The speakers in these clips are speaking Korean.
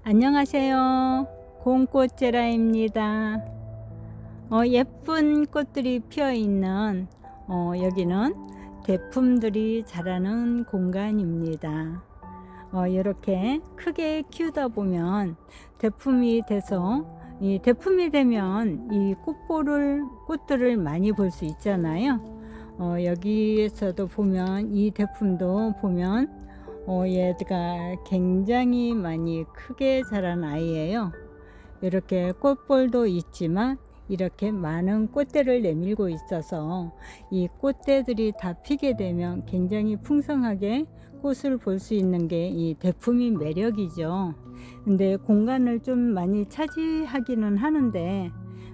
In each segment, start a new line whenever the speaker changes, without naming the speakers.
안녕하세요. 곰꽃제라입니다. 예쁜 꽃들이 피어 있는 여기는 대품들이 자라는 공간입니다. 이렇게 크게 키우다 보면 대품이 돼서 이 대품이 되면 이 꽃들을 많이 볼 수 있잖아요. 여기에서도 보면 이 대품도 보면 얘가 굉장히 많이 크게 자란 아이예요. 이렇게 꽃볼도 있지만 이렇게 많은 꽃대를 내밀고 있어서 이 꽃대들이 다 피게 되면 굉장히 풍성하게 꽃을 볼 수 있는 게 이 대품이 매력이죠. 근데 공간을 좀 많이 차지하기는 하는데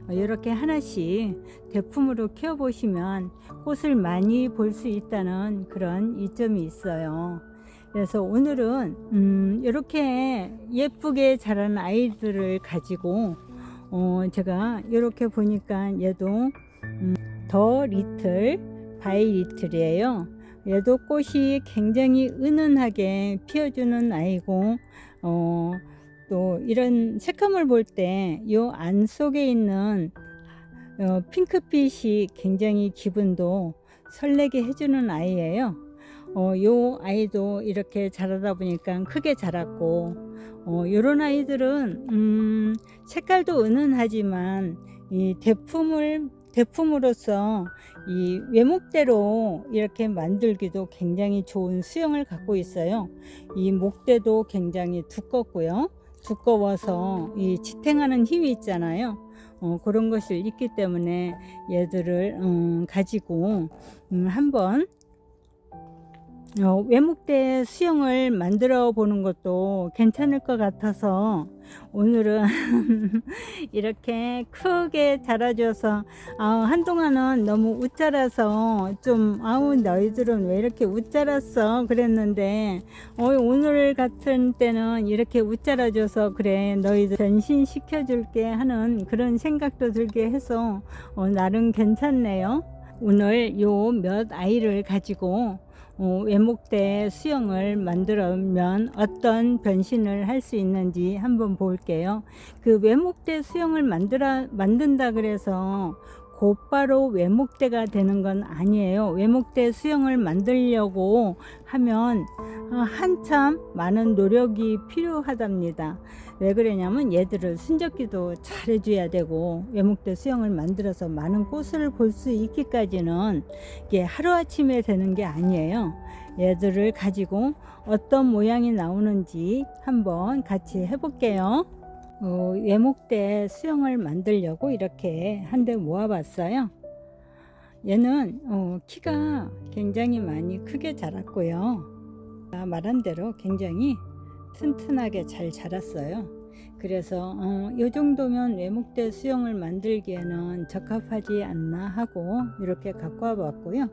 이렇게 하나씩 대품으로 키워 보시면 꽃을 많이 볼 수 있다는 그런 이점이 있어요. 그래서 오늘은 이렇게 예쁘게 자란 아이들을 가지고 제가 이렇게 보니까 얘도 더 리틀 바이 리틀이에요. 얘도 꽃이 굉장히 은은하게 피어주는 아이고 또 이런 색감을 볼 때 이 안 속에 있는 핑크빛이 굉장히 기분도 설레게 해주는 아이예요. 요 아이도 이렇게 자라다 보니까 크게 자랐고 요런 아이들은 색깔도 은은하지만 이 대품으로서 이 외목대로 이렇게 만들기도 굉장히 좋은 수영을 갖고 있어요. 이 목대도 굉장히 두껍고요. 두꺼워서 이 지탱하는 힘이 있잖아요. 그런 것이 있기 때문에 얘들을 가지고 한번 외목대 수영을 만들어 보는 것도 괜찮을 것 같아서 오늘은 이렇게 크게 자라줘서 한동안은 너무 웃자라서 좀 너희들은 왜 이렇게 웃자랐어 그랬는데 오늘 같은 때는 이렇게 웃자라줘서 그래 너희들 변신시켜 줄게 하는 그런 생각도 들게 해서 나름 괜찮네요. 오늘 요 몇 아이를 가지고 외목대 수영을 만들면 어떤 변신을 할 수 있는지 한번 볼게요. 그 외목대 수영을 만든다 그래서 곧바로 외목대가 되는 건 아니에요. 외목대 수영을 만들려고 하면 한참 많은 노력이 필요하답니다. 왜 그러냐면 얘들을 순적기도 잘 해줘야 되고 외목대 수영을 만들어서 많은 꽃을 볼 수 있기까지는 이게 하루아침에 되는 게 아니에요. 얘들을 가지고 어떤 모양이 나오는지 한번 같이 해볼게요. 외목대 수영을 만들려고 이렇게 한데 모아봤어요. 얘는 키가 굉장히 많이 크게 자랐고요. 말한 대로 굉장히 튼튼하게 잘 자랐어요. 그래서 이 정도면 외목대 수영을 만들기에는 적합하지 않나 하고 이렇게 갖고 와봤고요.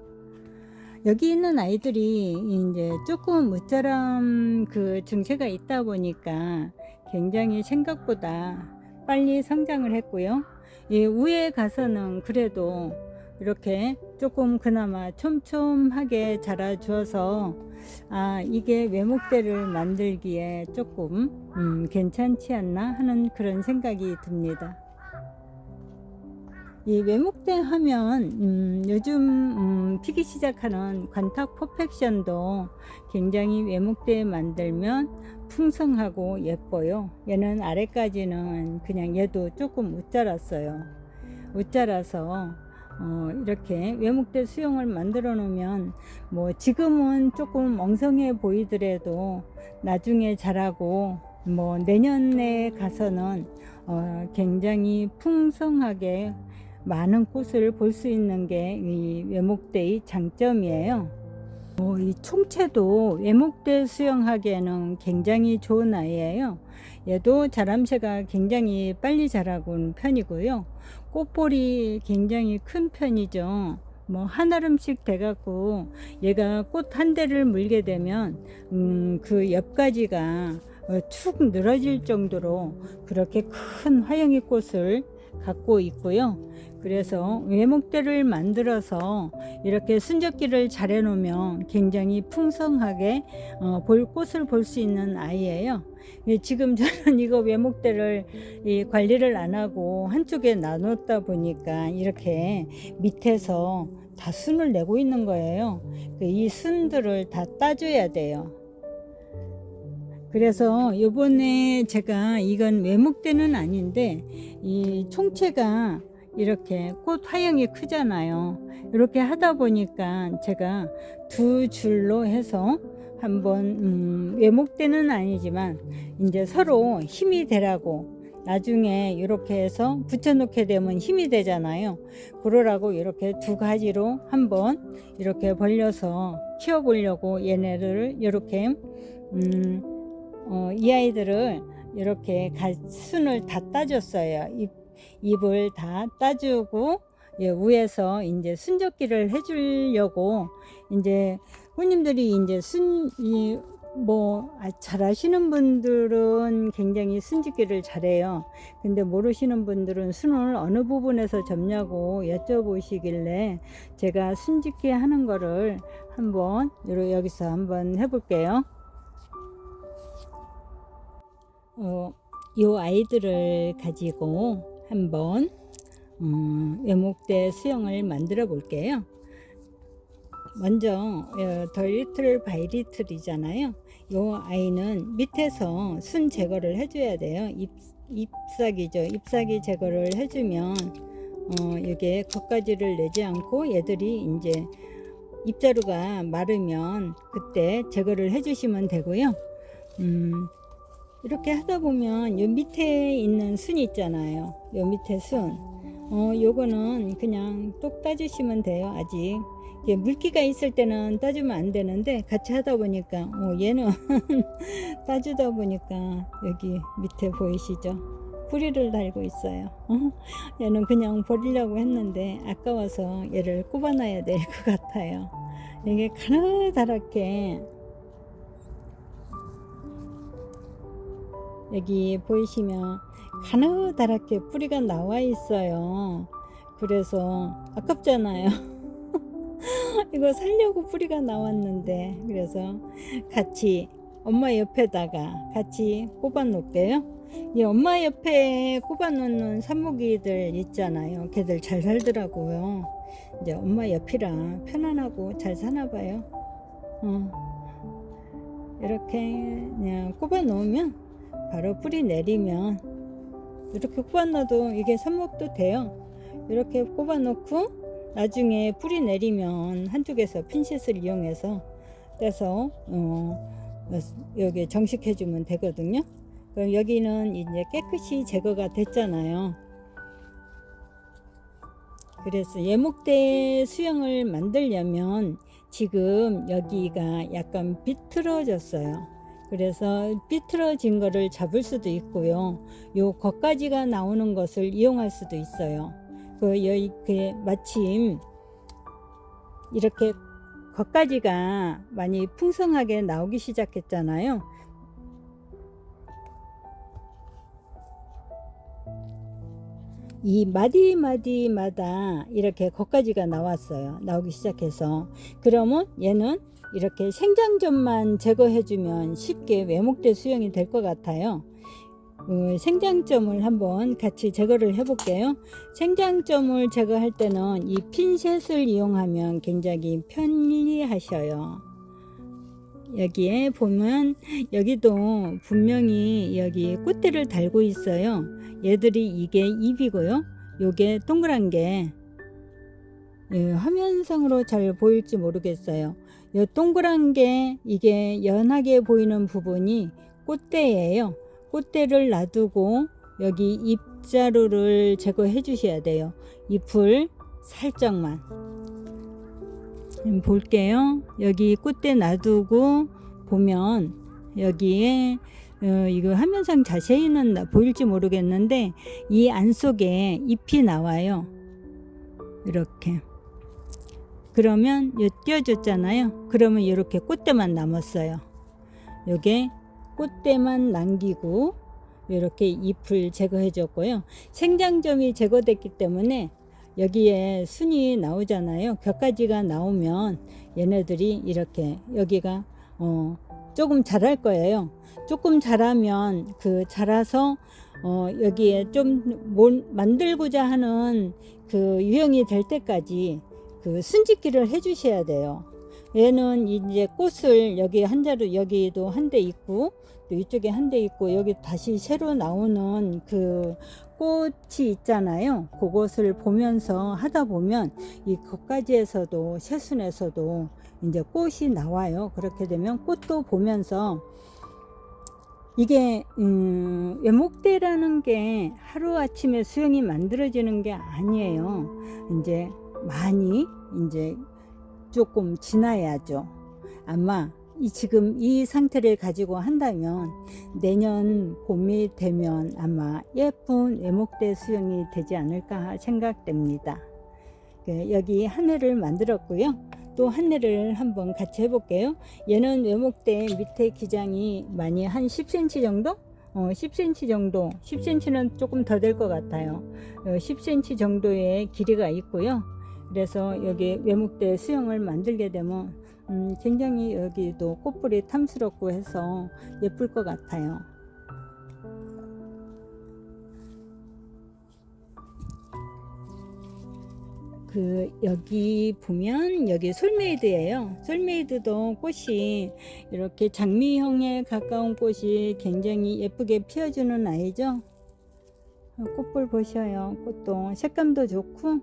여기 있는 아이들이 이제 조금 무자람 그 증세가 있다 보니까 굉장히 생각보다 빨리 성장을 했고요. 이 위에 가서는 그래도 이렇게 조금 그나마 촘촘하게 자라 주어서 이게 외목대를 만들기에 조금 괜찮지 않나 하는 그런 생각이 듭니다. 이 외목대 하면 요즘 피기 시작하는 관탁 퍼펙션도 굉장히 외목대 만들면 풍성하고 예뻐요. 얘는 아래까지는 그냥 얘도 조금 웃자랐어요. 웃자라서 이렇게 외목대 수영을 만들어 놓으면 뭐 지금은 조금 멍성해 보이더라도 나중에 자라고 뭐 내년에 가서는 굉장히 풍성하게 많은 꽃을 볼 수 있는 게 이 외목대의 장점이에요. 이 총체도 외목대 수영하기에는 굉장히 좋은 아이예요. 얘도 자람새가 굉장히 빨리 자라는 편이고요. 꽃볼이 굉장히 큰 편이죠. 뭐 한아름씩 돼갖고 얘가 꽃 한 대를 물게 되면 그 옆가지가 축 늘어질 정도로 그렇게 큰 화영의 꽃을 갖고 있고요. 그래서 외목대를 만들어서 이렇게 순적기를 잘 해놓으면 굉장히 풍성하게 꽃을 볼 수 있는 아이예요. 지금 저는 이거 외목대를 관리를 안 하고 한쪽에 나눴다 보니까 이렇게 밑에서 다 순을 내고 있는 거예요. 이 순들을 다 따줘야 돼요. 그래서 요번에 제가 이건 외목대는 아닌데 이 총체가 이렇게 꽃 화형이 크잖아요. 이렇게 하다 보니까 제가 두 줄로 해서 한번 외목대는 아니지만 이제 서로 힘이 되라고 나중에 이렇게 해서 붙여놓게 되면 힘이 되잖아요. 그러라고 이렇게 두 가지로 한번 이렇게 벌려서 키워보려고 얘네를 이렇게 이 아이들을 이렇게 순을 다 따줬어요. 잎을 다 따주고 위에서 이제 순접기를 해주려고 이제 손님들이 이제 잘 하시는 분들은 굉장히 순짓기를 잘해요. 근데 모르시는 분들은 순을 어느 부분에서 접냐고 여쭤보시길래 제가 순짓기 하는 거를 한번 여기서 한번 해볼게요. 이 아이들을 가지고 한번 외목대 수영을 만들어 볼게요. 먼저 더 리틀 바이 리틀이잖아요. 이 아이는 밑에서 순 제거를 해줘야 돼요. 잎사귀죠. 잎사귀 제거를 해주면 이게 겉가지를 내지 않고 얘들이 이제 잎자루가 마르면 그때 제거를 해주시면 되고요. 이렇게 하다 보면 요 밑에 있는 순 있잖아요. 요 밑에 순. 요거는 그냥 똑 따주시면 돼요. 아직 물기가 있을 때는 따주면 안 되는데 같이 하다 보니까 얘는 따주다 보니까 여기 밑에 보이시죠? 뿌리를 달고 있어요. 얘는 그냥 버리려고 했는데 아까워서 얘를 꼽아놔야 될 것 같아요. 이게 가느다랗게 여기 보이시면 가느다랗게 뿌리가 나와 있어요. 그래서 아깝잖아요. 이거 살려고 뿌리가 나왔는데, 그래서 같이 엄마 옆에다가 같이 꼽아 놓을게요. 이 엄마 옆에 꼽아 놓는 산모기들 있잖아요. 걔들 잘 살더라고요. 이제 엄마 옆이라 편안하고 잘 사나 봐요. 이렇게 그냥 꼽아 놓으면 바로 뿌리 내리면 이렇게 꼽아 넣어도 이게 삽목도 돼요. 이렇게 꼽아 놓고 나중에 뿌리 내리면 한쪽에서 핀셋을 이용해서 떼서 여기 정식해 주면 되거든요. 그럼 여기는 이제 깨끗이 제거가 됐잖아요. 그래서 예목대 수영을 만들려면 지금 여기가 약간 비틀어졌어요. 그래서 비틀어진 거를 잡을 수도 있고요. 요 겉가지가 나오는 것을 이용할 수도 있어요. 마침 이렇게 겉가지가 많이 풍성하게 나오기 시작했잖아요. 이 마디마디마다 이렇게 겉가지가 나오기 시작해서 그러면 얘는 이렇게 생장점만 제거해주면 쉽게 외목대 수영이 될 것 같아요. 생장점을 한번 같이 제거를 해 볼게요. 생장점을 제거할 때는 이 핀셋을 이용하면 굉장히 편리하셔요. 여기에 보면 여기도 분명히 여기 꽃대를 달고 있어요. 얘들이 이게 잎이고요. 요게 동그란 게 화면상으로 잘 보일지 모르겠어요. 요 동그란 게 이게 연하게 보이는 부분이 꽃대예요. 꽃대를 놔두고 여기 잎자루를 제거해 주셔야 돼요. 잎을 살짝만 볼게요. 여기 꽃대 놔두고 보면 여기에 이거 화면상 자세히는 보일지 모르겠는데 이 안속에 잎이 나와요. 이렇게. 그러면 띄워줬잖아요. 그러면 이렇게 꽃대만 남았어요. 요게 꽃대만 남기고 이렇게 잎을 제거해 줬고요. 생장점이 제거됐기 때문에 여기에 순이 나오잖아요. 곁가지가 나오면 얘네들이 이렇게 여기가 조금 자랄 거예요. 조금 자라면 그 자라서 여기에 좀 만들고자 하는 그 유형이 될 때까지 그 순짓기를 해 주셔야 돼요. 얘는 이제 꽃을 여기 한 자루, 여기도 한 대 있고 또 이쪽에 한 대 있고 여기 다시 새로 나오는 그 꽃이 있잖아요. 그것을 보면서 하다 보면 이 겉가지에서도 새순에서도 이제 꽃이 나와요. 그렇게 되면 꽃도 보면서 이게 외목대라는 게 하루아침에 수영이 만들어지는 게 아니에요. 이제 많이 이제 조금 지나야죠. 아마 지금 이 상태를 가지고 한다면 내년 봄이 되면 아마 예쁜 외목대 수영이 되지 않을까 생각됩니다. 여기 한 해를 만들었고요. 또 한 해를 한번 같이 해볼게요. 얘는 외목대 밑에 기장이 많이 한 10cm 정도? 10cm 정도, 10cm는 조금 더 될 것 같아요. 10cm 정도의 길이가 있고요. 그래서 여기 외목대 수영을 만들게 되면 굉장히 여기도 꽃불이 탐스럽고 해서 예쁠 것 같아요. 여기 보면 여기 솔메이드예요. 솔메이드도 꽃이 이렇게 장미형에 가까운 꽃이 굉장히 예쁘게 피어주는 아이죠. 꽃볼 보셔요. 꽃도 색감도 좋고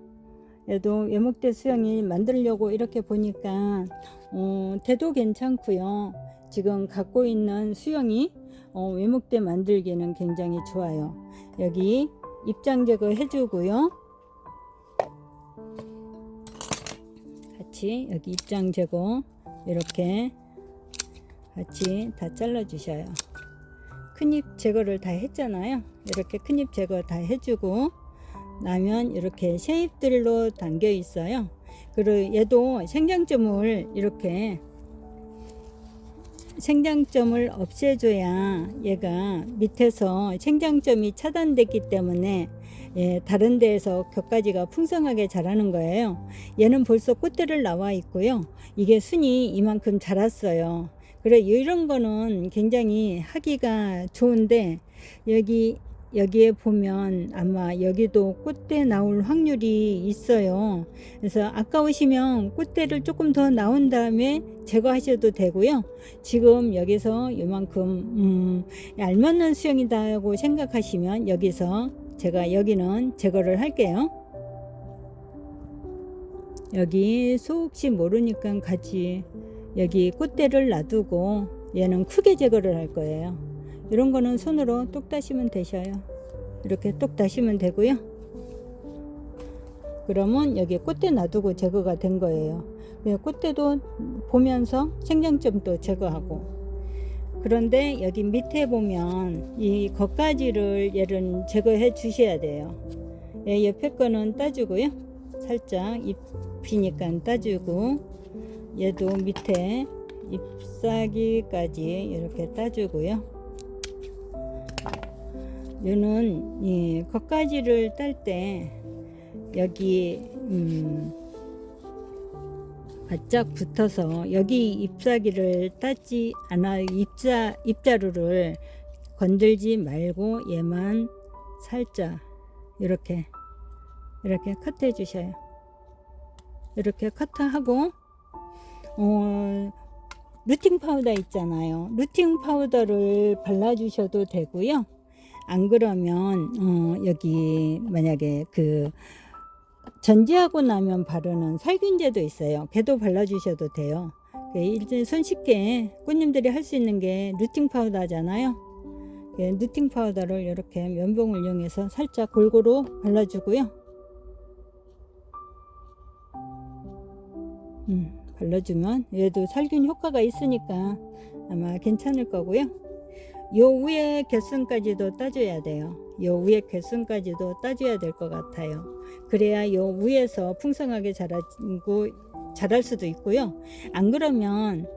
얘도 외목대 수영이 만들려고 이렇게 보니까 대도 괜찮고요. 지금 갖고 있는 수영이 외목대 만들기는 굉장히 좋아요. 여기 입장 제거 해주고요. 같이 여기 입장 제거 이렇게 같이 다 잘라 주셔요. 큰잎 제거를 다 했잖아요. 이렇게 큰잎 제거 다 해주고 나면 이렇게 새 잎들로 담겨 있어요. 그리고 얘도 생장점을 이렇게 생장점을 없애줘야 얘가 밑에서 생장점이 차단됐기 때문에 다른 데에서 격가지가 풍성하게 자라는 거예요. 얘는 벌써 꽃대를 나와 있고요. 이게 순이 이만큼 자랐어요. 그래 이런 거는 굉장히 하기가 좋은데 여기에 보면 아마 여기도 꽃대 나올 확률이 있어요. 그래서 아까우시면 꽃대를 조금 더 나온 다음에 제거하셔도 되고요. 지금 여기서 이만큼 알맞는 수영이다 하고 생각하시면 여기서 제가 여기는 제거를 할게요. 여기 혹시 모르니까 같이 여기 꽃대를 놔두고 얘는 크게 제거를 할 거예요. 이런 거는 손으로 똑 따시면 되셔요. 이렇게 똑 따시면 되고요. 그러면 여기 꽃대 놔두고 제거가 된 거예요. 꽃대도 보면서 생장점도 제거하고. 그런데 여기 밑에 보면 이 겉가지를 얘는 제거해 주셔야 돼요. 옆에 거는 따주고요. 살짝 잎이니까 따주고 얘도 밑에 잎사귀까지 이렇게 따주고요. 얘는 이 겉가지를 딸 때 여기 바짝 붙어서 여기 잎사귀를 따지 않아 잎자루를 건들지 말고 얘만 살짝 이렇게 커트해 주셔요. 이렇게 커트하고 루팅 파우더 있잖아요. 루팅 파우더를 발라 주셔도 되고요. 안 그러면 여기 만약에 그 전지하고 나면 바르는 살균제도 있어요. 걔도 발라주셔도 돼요. 이제 손쉽게 꽃님들이 할 수 있는 게 루팅 파우더잖아요. 루팅 파우더를 이렇게 면봉을 이용해서 살짝 골고루 발라주고요. 발라주면 얘도 살균 효과가 있으니까 아마 괜찮을 거고요. 요 위에 개순까지도 따줘야 돼요. 요 위에 개순까지도 따줘야 될 것 같아요. 그래야 요 위에서 풍성하게 자랄 수도 있고요. 안 그러면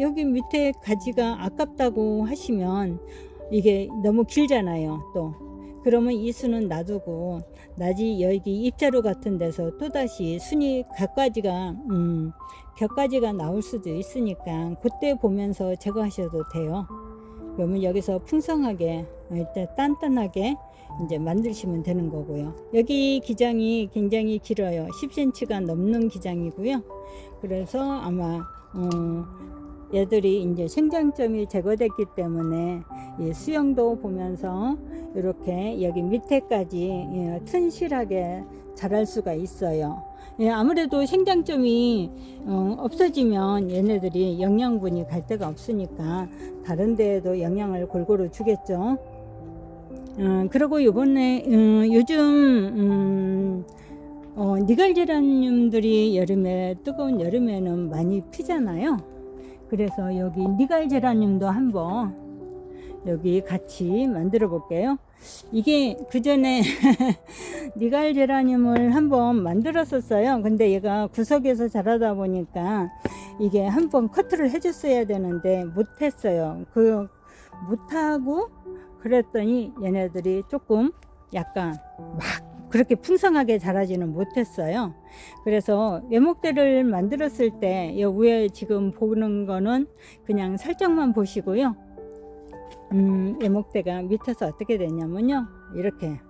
여기 밑에 가지가 아깝다고 하시면 이게 너무 길잖아요. 또 그러면 이 수는 놔두고 나지 여기 입자루 같은 데서 또다시 순이 격가지가 나올 수도 있으니까 그때 보면서 제거하셔도 돼요. 그러면 여기서 풍성하게 단단하게 이제 만드시면 되는 거고요. 여기 기장이 굉장히 길어요. 10cm가 넘는 기장이고요. 그래서 아마 얘들이 이제 생장점이 제거됐기 때문에 이 수영도 보면서 이렇게 여기 밑에까지 튼실하게 자랄 수가 있어요. 아무래도 생장점이 없어지면 얘네들이 영양분이 갈 데가 없으니까 다른 데에도 영양을 골고루 주겠죠. 그리고 요번에 요즘 니갈제라늄들이 뜨거운 여름에는 많이 피잖아요. 그래서 여기 니갈제라늄도 한번 여기 같이 만들어 볼게요. 이게 그 전에 니갈제라늄을 한번 만들었었어요. 근데 얘가 구석에서 자라다 보니까 이게 한번 커트를 해줬어야 되는데 못했어요. 못하고 그랬더니 얘네들이 조금 약간 막 그렇게 풍성하게 자라지는 못했어요. 그래서 외목대를 만들었을 때 이 위에 지금 보는 거는 그냥 살짝만 보시고요. 외목대가 밑에서 어떻게 되냐면요, 이렇게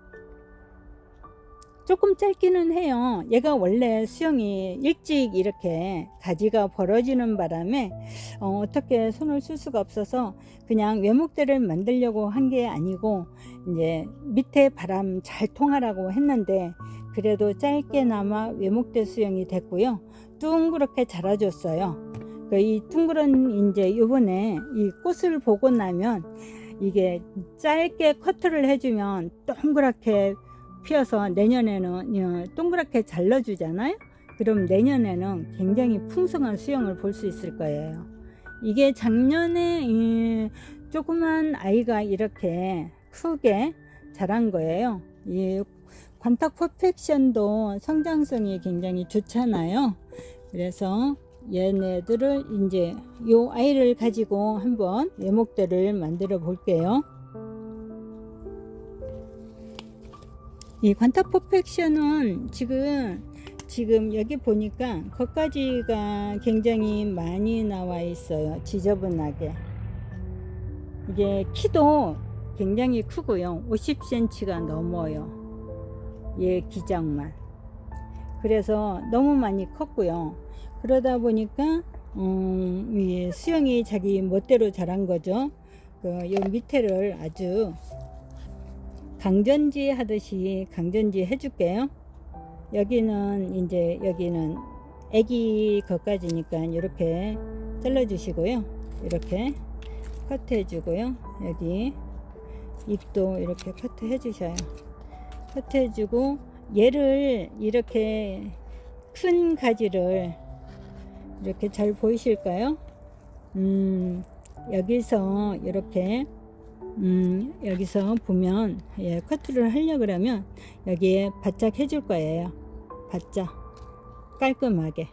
조금 짧기는 해요. 얘가 원래 수영이 일찍 이렇게 가지가 벌어지는 바람에 어떻게 손을 쓸 수가 없어서 그냥 외목대를 만들려고 한 게 아니고 이제 밑에 바람 잘 통하라고 했는데 그래도 짧게나마 외목대 수영이 됐고요. 둥그렇게 자라줬어요. 이 둥그런 이제 요번에 이 꽃을 보고 나면 이게 짧게 커트를 해주면 동그랗게 피어서 내년에는 동그랗게 잘라주잖아요. 그럼 내년에는 굉장히 풍성한 수영을 볼 수 있을 거예요. 이게 작년에 조그만 아이가 이렇게 크게 자란 거예요. 이 관탁 퍼펙션도 성장성이 굉장히 좋잖아요. 그래서 얘네들을 이제 요 아이를 가지고 한번 외목대를 만들어 볼게요. 이 관탁 퍼펙션은 지금 여기 보니까 겉가지가 굉장히 많이 나와 있어요. 지저분하게. 이게 키도 굉장히 크고요. 50cm가 넘어요. 얘 기장만. 그래서 너무 많이 컸고요. 그러다 보니까 수영이 자기 멋대로 자란 거죠. 요 밑에를 아주 강전지 하듯이 강전지 해줄게요. 여기는 애기 것까지니까 이렇게 잘라주시고요. 이렇게 커트해 주고요. 여기 잎도 이렇게 커트해 주셔요. 커트해 주고 얘를 이렇게 큰 가지를 이렇게 잘 보이실까요? 여기서 이렇게 여기서 보면 커트를 하려고 그러면 여기에 바짝 해줄 거예요. 바짝 깔끔하게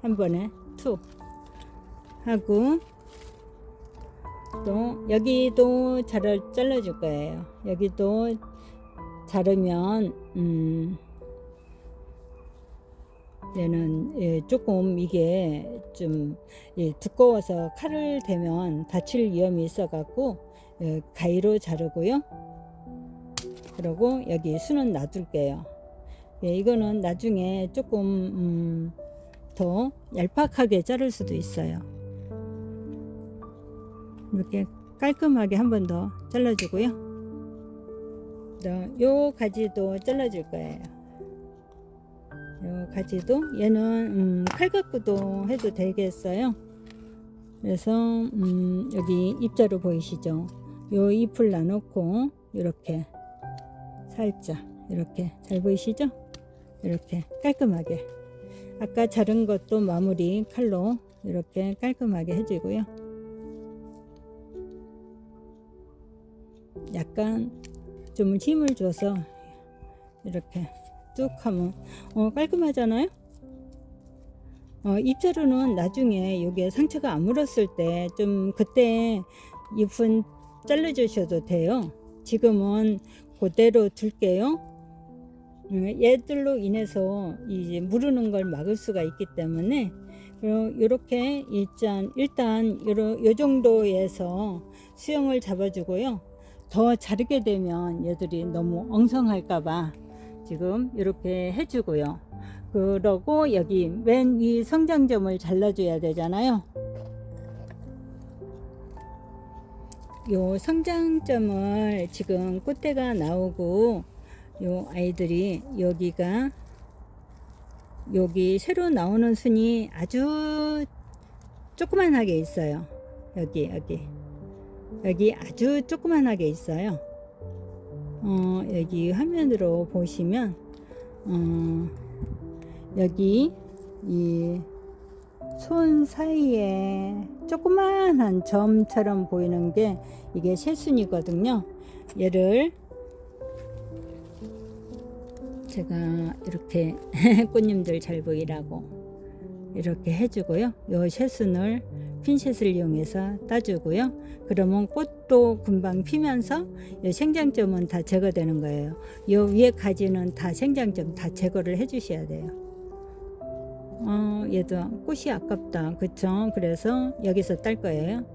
한 번에 툭 하고 또 여기도 잘라줄 거예요. 여기도 자르면 얘는 조금 이게 좀 두꺼워서 칼을 대면 다칠 위험이 있어 갖고 가위로 자르고요. 그리고 여기 수는 놔둘게요. 이거는 나중에 조금 더 얄팍하게 자를 수도 있어요. 이렇게 깔끔하게 한 번 더 잘라주고요. 요 가지도 잘라줄 거예요. 요 가지도 얘는 칼 갖고도 해도 되겠어요. 그래서 여기 입자로 보이시죠? 요 잎을 놔놓고 이렇게 살짝 이렇게 잘 보이시죠? 이렇게 깔끔하게 아까 자른 것도 마무리 칼로 이렇게 깔끔하게 해주고요. 약간 좀 힘을 줘서 이렇게 쭉 하면 깔끔하잖아요. 잎자루는 나중에 요게 상처가 안 물었을 때 좀 그때 잎은 잘라 주셔도 돼요. 지금은 그대로 둘게요. 얘들로 인해서 이제 무르는 걸 막을 수가 있기 때문에 이렇게 일단 요 정도에서 수영을 잡아주고요. 더 자르게 되면 얘들이 너무 엉성할까봐 지금 이렇게 해주고요. 그러고 여기 맨 위 성장점을 잘라줘야 되잖아요. 요 성장점을 지금 꽃대가 나오고 요 아이들이 여기 새로 나오는 순이 아주 조그만하게 있어요. 여기 아주 조그만하게 있어요. 여기 화면으로 보시면 여기 이 손 사이에 조그만한 점처럼 보이는 게 이게 새순이거든요. 얘를 제가 이렇게 꽃님들 잘 보이라고 이렇게 해주고요. 요 새순을 핀셋을 이용해서 따주고요. 그러면 꽃도 금방 피면서 요 생장점은 다 제거되는 거예요. 요 위에 가지는 다 생장점 다 제거를 해 주셔야 돼요. 얘도 꽃이 아깝다. 그쵸? 그래서 여기서 딸 거예요.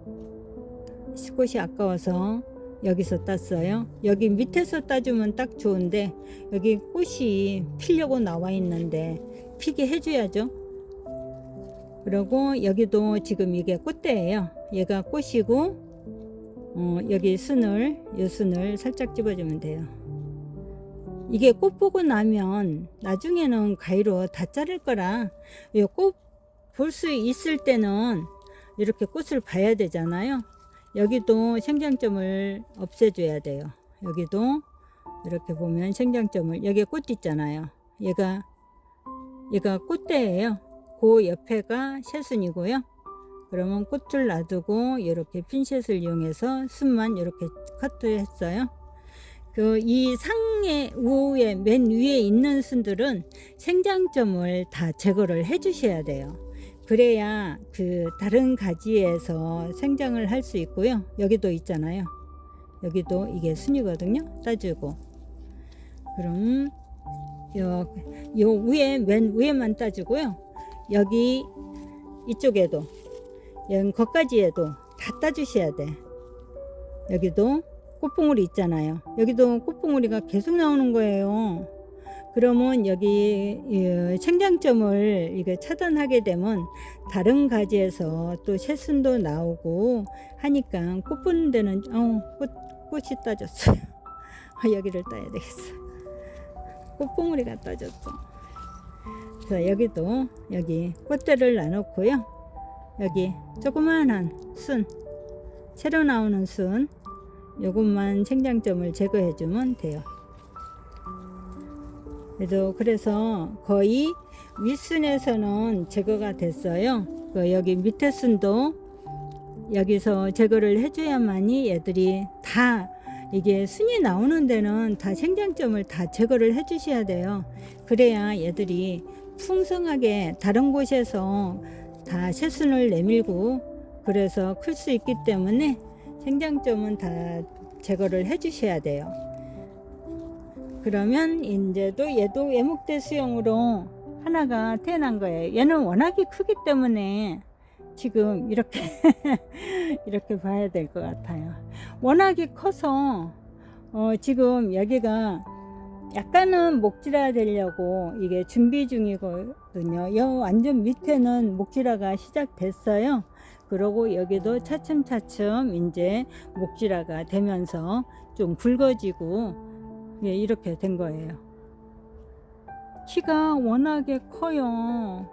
꽃이 아까워서 여기서 땄어요. 여기 밑에서 따주면 딱 좋은데 여기 꽃이 피려고 나와 있는데 피게 해줘야죠. 그리고 여기도 지금 이게 꽃대예요. 얘가 꽃이고 여기 요 순을 살짝 집어주면 돼요. 이게 꽃 보고 나면 나중에는 가위로 다 자를 거라 꽃 볼 수 있을 때는 이렇게 꽃을 봐야 되잖아요. 여기도 생장점을 없애줘야 돼요. 여기도 이렇게 보면 생장점을, 여기에 꽃 있잖아요. 얘가 꽃대예요. 그 옆에가 새순이고요. 그러면 꽃을 놔두고 이렇게 핀셋을 이용해서 순만 이렇게 커트했어요. 이 상의 우에 맨 위에 있는 순들은 생장점을 다 제거를 해 주셔야 돼요. 그래야 다른 가지에서 생장을 할 수 있고요. 여기도 있잖아요. 여기도 이게 순이거든요. 따주고. 그럼 요 위에 맨 위에만 따주고요. 여기 이쪽에도 거기까지에도 다 따주셔야 돼. 여기도 꽃봉오리 있잖아요. 여기도 꽃봉오리가 계속 나오는 거예요. 그러면 여기 생장점을 이게 차단하게 되면 다른 가지에서 또 새순도 나오고 하니까 꽃 보는 데는 꽃이 따졌어요. 여기를 따야 되겠어. 꽃봉오리가 따졌어. 그래서 여기도 여기 꽃대를 놔놓고요. 여기 조그만한 순, 새로 나오는 순 요것만 생장점을 제거해 주면 돼요. 그래서 거의 윗순에서는 제거가 됐어요. 여기 밑에 순도 여기서 제거를 해줘야만이 얘들이 다 이게 순이 나오는 데는 다 생장점을 다 제거를 해 주셔야 돼요. 그래야 얘들이 풍성하게 다른 곳에서 다 새순을 내밀고 그래서 클 수 있기 때문에 생장점은 다 제거를 해 주셔야 돼요. 그러면 얘도 외목대 수영으로 하나가 태어난 거예요. 얘는 워낙에 크기 때문에 지금 이렇게 이렇게 봐야 될 것 같아요. 워낙에 커서 지금 여기가 약간은 목질화 되려고 이게 준비 중이거든요. 여 완전 밑에는 목질화가 시작됐어요. 그리고 여기도 차츰차츰 이제 목질화가 되면서 좀 굵어지고 이렇게 된 거예요. 키가 워낙에 커요.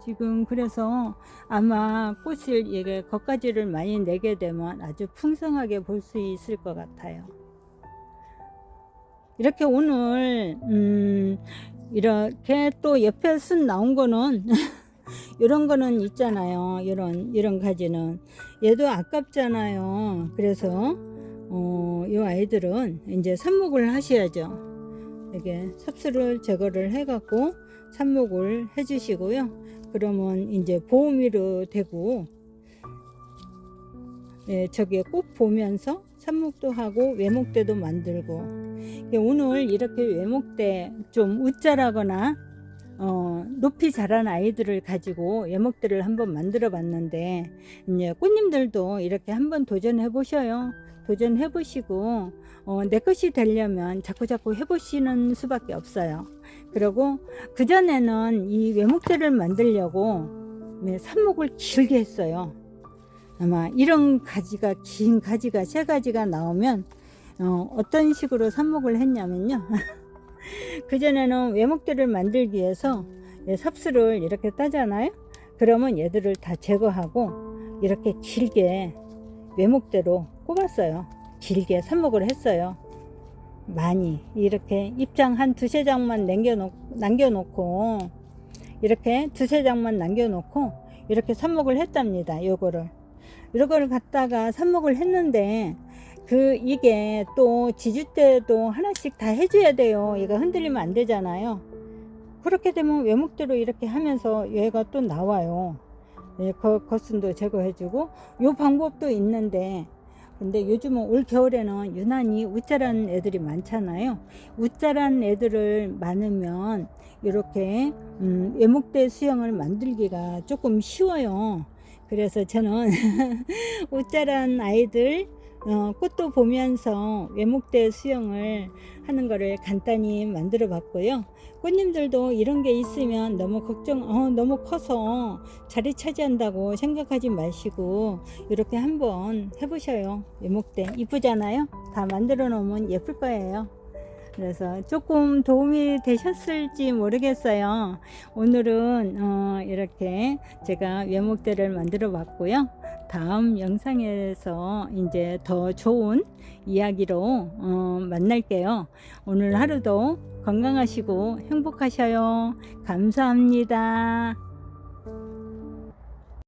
지금 그래서 아마 꽃을 이게 겉가지를 많이 내게 되면 아주 풍성하게 볼 수 있을 것 같아요. 이렇게 오늘 이렇게 또 옆에 순 나온 거는 이런 거는 있잖아요. 이런 가지는 얘도 아깝잖아요. 그래서 이 아이들은 이제 삽목을 하셔야죠. 이게 삽수를 제거를 해갖고 삽목을 해주시고요. 그러면 이제 보호미로 되고, 저기 꽃 보면서 삽목도 하고 외목대도 만들고 오늘 이렇게 외목대 좀 웃자라거나 높이 자란 아이들을 가지고 외목대를 한번 만들어 봤는데, 이제 꽃님들도 이렇게 한번 도전해 보셔요. 도전해 보시고 내 것이 되려면 자꾸 해보시는 수밖에 없어요. 그리고 그전에는 이 외목대를 만들려고 삽목을 길게 했어요. 아마 이런 가지가, 긴 가지가 3가지가 나오면 어떤 식으로 삽목을 했냐면요. 그전에는 외목대를 만들기 위해서 삽수를 이렇게 따잖아요. 그러면 얘들을 다 제거하고 이렇게 길게 외목대로 꼽았어요. 길게 삽목을 했어요. 많이 이렇게 입장 한 2-3장만 남겨놓고 이렇게 2-3장만 남겨놓고 이렇게 삽목을 했답니다. 요거를 갖다가 삽목을 했는데 이게 또 지주 때도 하나씩 다 해줘야 돼요. 얘가 흔들리면 안 되잖아요. 그렇게 되면 외목대로 이렇게 하면서 얘가 또 나와요. 거순도 제거해주고 요 방법도 있는데, 근데 요즘은 올 겨울에는 유난히 웃자란 애들이 많잖아요. 웃자란 애들을 많으면 이렇게 외목대 수영을 만들기가 조금 쉬워요. 그래서 저는 웃자란 아이들 꽃도 보면서 외목대 수영을 하는 거를 간단히 만들어 봤고요. 꽃님들도 이런 게 있으면 너무 너무 커서 자리 차지한다고 생각하지 마시고 이렇게 한번 해보셔요. 외목대 이쁘잖아요. 다 만들어 놓으면 예쁠 거예요. 그래서 조금 도움이 되셨을지 모르겠어요. 오늘은 이렇게 제가 외목대를 만들어 봤고요. 다음 영상에서 이제 더 좋은 이야기로 만날게요. 오늘 하루도 건강하시고 행복하셔요. 감사합니다.